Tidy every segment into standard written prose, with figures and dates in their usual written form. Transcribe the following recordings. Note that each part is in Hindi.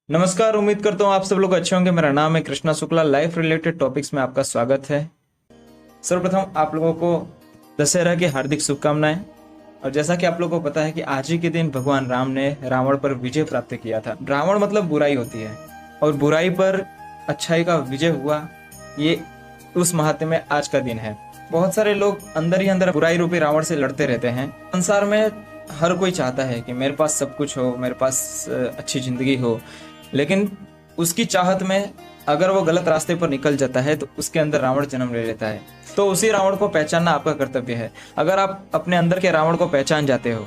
नमस्कार। उम्मीद करता हूँ आप सब लोग अच्छे होंगे। मेरा नाम है Krishna Shukla. Life related topics में आपका स्वागत है। सर्वप्रथम आप लोगों को दशहरा की हार्दिक शुभकामनाएं। और जैसा कि आप लोगों को पता है कि आज ही के दिन भगवान राम ने रावण पर विजय प्राप्त किया था। रावण मतलब बुराई होती है और बुराई पर अच्छाई का विजय हुआ, ये उस महात्म्य में आज का दिन है। बहुत सारे लोग अंदर ही अंदर बुराई रूपी रावण से लड़ते रहते हैं। संसार में हर कोई चाहता है कि मेरे पास सब कुछ हो, मेरे पास अच्छी जिंदगी हो, लेकिन उसकी चाहत में अगर वो गलत रास्ते पर निकल जाता है तो उसके अंदर रावण जन्म ले लेता है। तो उसी रावण को पहचानना आपका कर्तव्य है। अगर आप अपने अंदर के रावण को पहचान जाते हो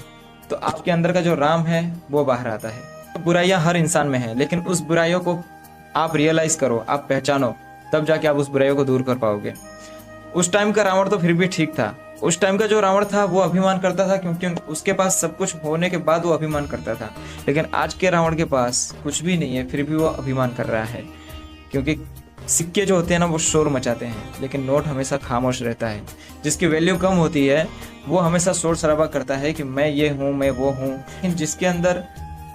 तो आपके अंदर का जो राम है वो बाहर आता है। तो बुराइयां हर इंसान में है, लेकिन उस बुराइयों को आप रियलाइज करो, आप पहचानो, तब जाके आप उस बुराइयों को दूर कर पाओगे। उस टाइम का रावण तो फिर भी ठीक था। उस टाइम का जो रावण था वो अभिमान करता था, क्योंकि उसके पास सब कुछ होने के बाद वो अभिमान करता था। लेकिन आज के रावण के पास कुछ भी नहीं है, फिर भी वो अभिमान कर रहा है। क्योंकि सिक्के जो होते हैं ना वो शोर मचाते हैं, लेकिन नोट हमेशा खामोश रहता है। जिसकी वैल्यू कम होती है वो हमेशा शोर शराबा करता है कि मैं ये हूँ, मैं वो हूँ। लेकिन जिसके अंदर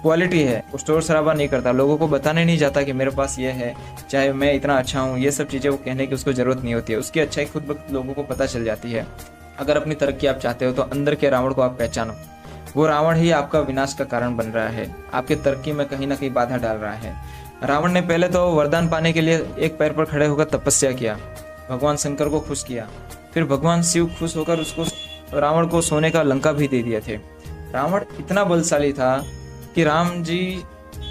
क्वालिटी है वो शोर शराबा नहीं करता, लोगों को बताने नहीं जाता कि मेरे पास ये है, चाहे मैं इतना अच्छा हूँ। ये सब चीज़ें वो कहने की उसको ज़रूरत नहीं होती है। उसकी अच्छाई खुद ब खुद लोगों को पता चल जाती है। अगर अपनी तरक्की आप चाहते हो तो अंदर के रावण को आप पहचानो। वो रावण ही आपका विनाश का कारण बन रहा है, आपके तरक्की में कहीं ना कहीं बाधा डाल रहा है। रावण ने पहले तो वरदान पाने के लिए एक पैर पर खड़े होकर तपस्या किया, भगवान शंकर को खुश किया। फिर भगवान शिव खुश होकर उसको रावण को सोने का लंका भी दे दिए थे। रावण इतना बलशाली था कि राम जी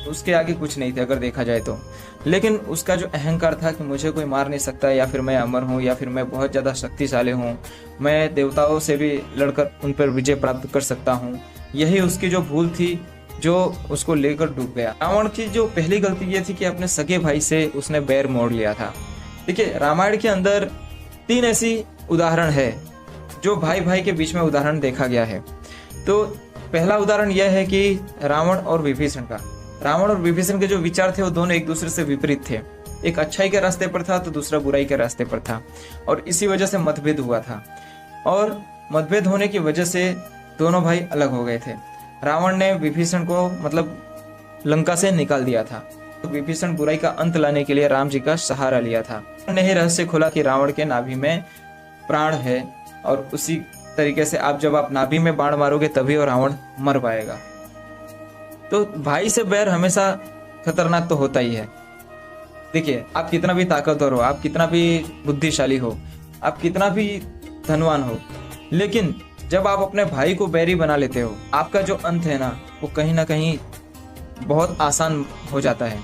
उसके आगे कुछ नहीं थे अगर देखा जाए तो। लेकिन उसका जो अहंकार था कि मुझे कोई मार नहीं सकता, या फिर मैं अमर हूँ, या फिर मैं बहुत ज़्यादा शक्तिशाली हूँ, मैं देवताओं से भी लड़कर उन पर विजय प्राप्त कर सकता हूँ, यही उसकी जो भूल थी जो उसको लेकर डूब गया। रावण की जो पहली गलती ये थी कि अपने सगे भाई से उसने बैर मोड़ लिया था। देखिए, रामायण के अंदर 3 ऐसी उदाहरण है जो भाई भाई के बीच में उदाहरण देखा गया है। तो पहला उदाहरण यह है कि रावण और विभीषण का। रावण और विभीषण के जो विचार थे वो दोनों एक दूसरे से विपरीत थे। एक अच्छाई के रास्ते पर था तो दूसरा बुराई के रास्ते पर था, और इसी वजह से मतभेद हुआ था। और मतभेद होने की वजह से दोनों भाई अलग हो गए थे। रावण ने विभीषण को मतलब लंका से निकाल दिया था, तो विभीषण बुराई का अंत लाने के लिए राम जी का सहारा लिया था। ने ही रहस्य खोला कि रावण के नाभि में प्राण है, और उसी तरीके से जब आप नाभि में बाण मारोगे तभी वो रावण मर पाएगा। तो भाई से बैर हमेशा खतरनाक तो होता ही है। देखिए, आप कितना भी ताकतवर हो, आप कितना भी बुद्धिशाली हो, आप कितना भी धनवान हो, लेकिन जब आप अपने भाई को बैरी बना लेते हो, आपका जो अंत है ना वो कहीं ना कहीं बहुत आसान हो जाता है।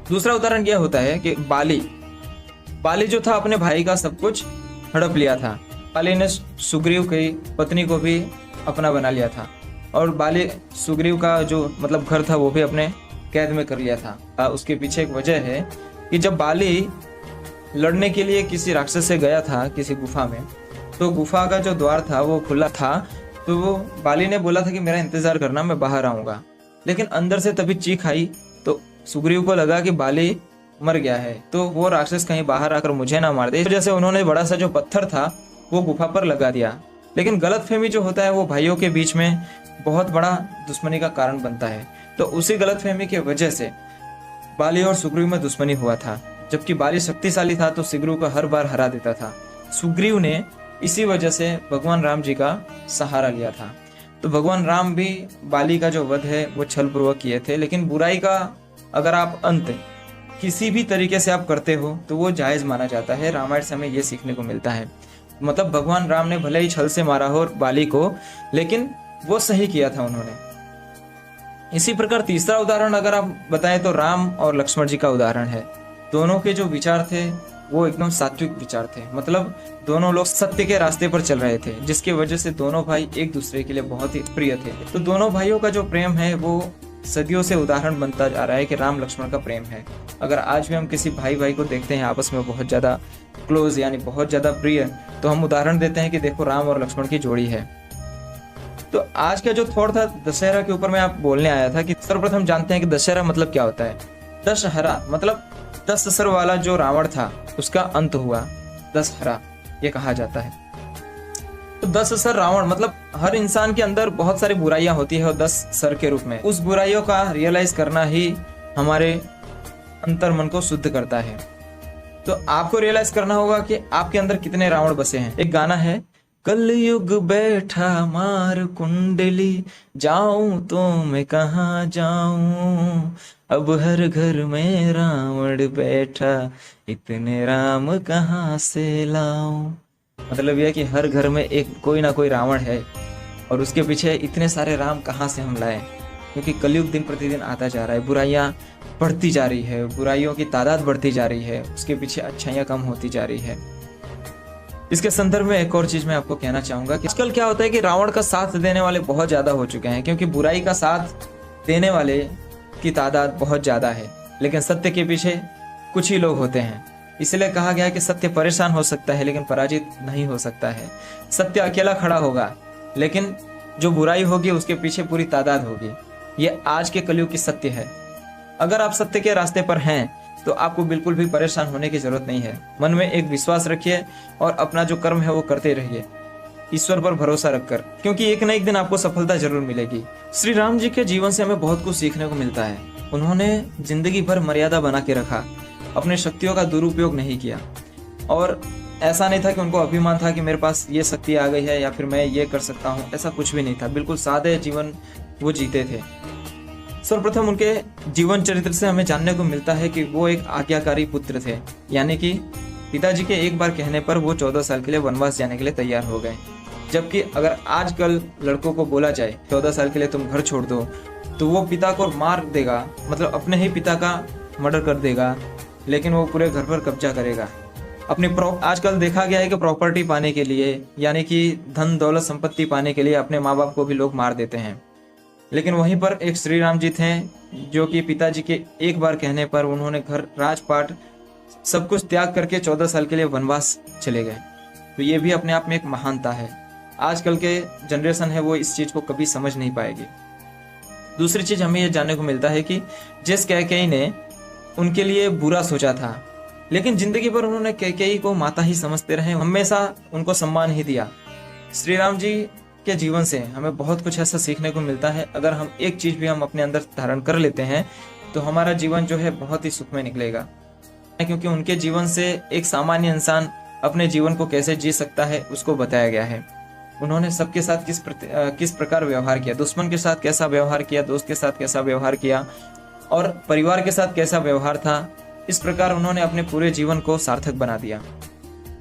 दूसरा उदाहरण यह होता है कि बाली जो था अपने भाई का सब कुछ हड़प लिया था। बाली ने सुग्रीव की पत्नी को भी अपना बना लिया था, और बाली सुग्रीव का जो मतलब घर था वो भी अपने कैद में कर लिया था। उसके पीछे एक वजह है कि जब बाली लड़ने के लिए किसी राक्षस से गया था किसी गुफा में, तो गुफा का जो द्वार था वो खुला था। तो वो बाली ने बोला था कि मेरा इंतजार करना, मैं बाहर आऊंगा। लेकिन अंदर से तभी चीख आई तो सुग्रीव को लगा कि बाली मर गया है, तो वो राक्षस कहीं बाहर आकर मुझे ना मार दे। इस वजह से उन्होंने बड़ा सा जो पत्थर था वो गुफा पर लगा दिया। लेकिन गलतफहमी जो होता है वो भाइयों के बीच में बहुत बड़ा दुश्मनी का कारण बनता है। तो उसी गलतफहमी की वजह से बाली और सुग्रीव में दुश्मनी हुआ था। जबकि बाली शक्तिशाली था तो सुग्रीव को हर बार हरा देता था। सुग्रीव ने इसी वजह से भगवान राम जी का सहारा लिया था। तो भगवान राम भी बाली का जो वध है वो छल पूर्वक किए थे। लेकिन बुराई का अगर आप अंत किसी भी तरीके से आप करते हो तो वो जायज माना जाता है। रामायण से हमें ये सीखने को मिलता है। मतलब भगवान राम ने भले ही छल से मारा हो बाली को, लेकिन वो सही किया था उन्होंने। इसी प्रकार तीसरा उदाहरण अगर आप बताएं तो राम और लक्ष्मण जी का उदाहरण है। दोनों के जो विचार थे वो एकदम सात्विक विचार थे। मतलब दोनों लोग सत्य के रास्ते पर चल रहे थे, जिसकी वजह से दोनों भाई एक दूसरे के लिए बहुत ही प्रिय थे। तो दोनों भाइयों का जो प्रेम है वो सदियों से उदाहरण बनता जा रहा है कि राम लक्ष्मण का प्रेम है। अगर आज भी हम किसी भाई भाई को देखते हैं आपस में बहुत ज्यादा क्लोज, यानी बहुत ज्यादा प्रिय, तो हम उदाहरण देते हैं कि देखो राम और लक्ष्मण की जोड़ी है। तो आज का जो थॉट था दशहरा के ऊपर मैं आप बोलने आया था कि सर्वप्रथम जानते हैं कि दशहरा मतलब क्या होता है। दशहरा मतलब 10 सर वाला जो रावण था उसका अंत हुआ, दशहरा ये कहा जाता है। तो 10 सर रावण मतलब हर इंसान के अंदर बहुत सारी बुराइयां होती है, और 10 सर के रूप में उस बुराइयों का रियलाइज करना ही हमारे अंतर मन को शुद्ध करता है। तो आपको रियलाइज करना होगा कि आपके अंदर कितने रावण बसे हैं। एक गाना है, कलयुग बैठा मार कुंडली, जाऊं तो मैं कहाँ जाऊं, अब हर घर में रावण बैठा, इतने राम कहाँ से लाऊं। मतलब यह कि हर घर में एक कोई ना कोई रावण है और उसके पीछे इतने सारे राम कहाँ से हम लाए, क्योंकि कलयुग दिन प्रतिदिन आता जा रहा है, बुराइयां बढ़ती जा रही है, बुराइयों की तादाद बढ़ती जा रही है, उसके पीछे अच्छाइयां कम होती जा रही है। इसके संदर्भ में एक और चीज मैं आपको कहना चाहूंगा कि आजकल क्या होता है कि रावण का साथ देने वाले बहुत ज्यादा हो चुके हैं, क्योंकि बुराई का साथ देने वाले की तादाद बहुत ज्यादा है, लेकिन सत्य के पीछे कुछ ही लोग होते हैं। इसलिए कहा गया है कि सत्य परेशान हो सकता है लेकिन पराजित नहीं हो सकता है। सत्य अकेला खड़ा होगा, लेकिन जो बुराई होगी उसके पीछे पूरी तादाद होगी। ये आज के कलयुग की सत्य है। अगर आप सत्य के रास्ते पर हैं तो आपको बिल्कुल भी परेशान होने की जरूरत नहीं है। मन में एक विश्वास रखिए और अपना जो कर्म है वो करते रहिए, ईश्वर पर भरोसा रखकर, क्योंकि एक न एक दिन आपको सफलता जरूर मिलेगी। श्री राम जी के जीवन से हमें बहुत कुछ सीखने को मिलता है। उन्होंने जिंदगी भर मर्यादा बना के रखा, अपनी शक्तियों का दुरुपयोग नहीं किया, और ऐसा नहीं था कि उनको अभिमान था कि मेरे पास ये शक्ति आ गई है या फिर मैं ये कर सकता हूँ, ऐसा कुछ भी नहीं था। बिल्कुल सादे जीवन वो जीते थे। सर्वप्रथम उनके जीवन चरित्र से हमें जानने को मिलता है कि वो एक आज्ञाकारी पुत्र थे, यानी कि पिताजी के एक बार कहने पर वो 14 साल के लिए वनवास जाने के लिए तैयार हो गए। जबकि अगर आजकल लड़कों को बोला जाए 14 साल के लिए तुम घर छोड़ दो, तो वो पिता को मार देगा, मतलब अपने ही पिता का मर्डर कर देगा, लेकिन वो पूरे घर पर कब्जा करेगा। अपनी आजकल देखा गया है कि प्रॉपर्टी पाने के लिए, यानी कि धन दौलत संपत्ति पाने के लिए अपने माँ बाप को भी लोग मार देते हैं। लेकिन वहीं पर एक श्री राम जी थे जो कि पिताजी के एक बार कहने पर उन्होंने घर राजपाट सब कुछ त्याग करके 14 साल के लिए वनवास चले गए। तो ये भी अपने आप में एक महानता है। आजकल के जनरेशन है वो इस चीज को कभी समझ नहीं पाएगी। दूसरी चीज हमें ये जानने को मिलता है कि जिस कैकेयी ने उनके लिए बुरा सोचा था, लेकिन जिंदगी भर उन्होंने कैकेयी को माता ही समझते रहे, हमेशा उनको सम्मान ही दिया। श्री राम जी के जीवन से हमें बहुत कुछ ऐसा सीखने को मिलता है। अगर हम एक चीज भी हम अपने अंदर धारण कर लेते हैं तो हमारा जीवन जो है बहुत ही सुखमय निकलेगा, क्योंकि उनके जीवन से एक सामान्य इंसान अपने जीवन को कैसे जी सकता है उसको बताया गया है। उन्होंने सबके साथ किस प्रकार व्यवहार किया, दुश्मन के साथ कैसा व्यवहार किया, दोस्त के साथ कैसा व्यवहार किया और परिवार के साथ कैसा व्यवहार था। इस प्रकार उन्होंने अपने पूरे जीवन को सार्थक बना दिया।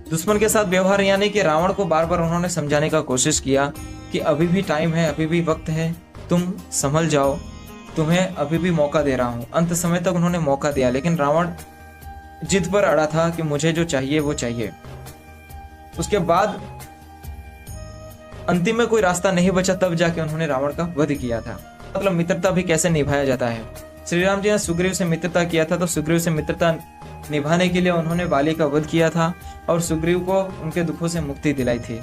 दुश्मन के साथ व्यवहार यानी कि रावण को बार बार उन्होंने समझाने का कोशिश किया कि अभी भी टाइम है, अभी भी वक्त है, तुम संभल जाओ, तुम्हें अभी भी मौका दे रहा हूं। अंत समय तक उन्होंने मौका दिया, लेकिन रावण जिद पर अड़ा था कि मुझे जो चाहिए वो चाहिए। उसके बाद अंतिम में कोई रास्ता नहीं बचा, तब जाके उन्होंने रावण का वध किया था। मतलब मित्रता भी कैसे निभाया जाता है। श्री राम जी ने सुग्रीव से मित्रता किया था, तो सुग्रीव से मित्रता निभाने के लिए उन्होंने वाली का वध किया था और सुग्रीव को उनके दुखों से मुक्ति दिलाई थी।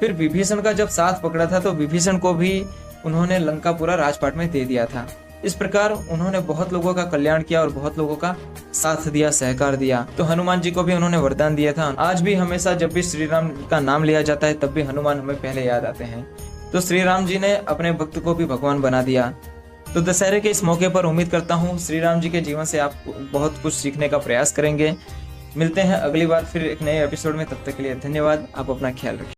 फिर विभीषण का जब साथ पकड़ा था तो विभीषण को भी उन्होंने लंका पूरा राजपाट में दे दिया था। इस प्रकार उन्होंने बहुत लोगों का कल्याण किया और बहुत लोगों का साथ दिया, सहकार दिया। तो हनुमान जी को भी उन्होंने वरदान दिया था। आज भी हमेशा जब भी श्री राम का नाम लिया जाता है तब भी हनुमान हमें पहले याद आते हैं। तो श्री राम जी ने अपने भक्त को भी भगवान बना दिया। तो दशहरे के इस मौके पर उम्मीद करता हूँ श्री राम जी के जीवन से आप बहुत कुछ सीखने का प्रयास करेंगे। मिलते हैं अगली बार फिर एक नए एपिसोड में, तब तक के लिए धन्यवाद। आप अपना ख्याल रखिए।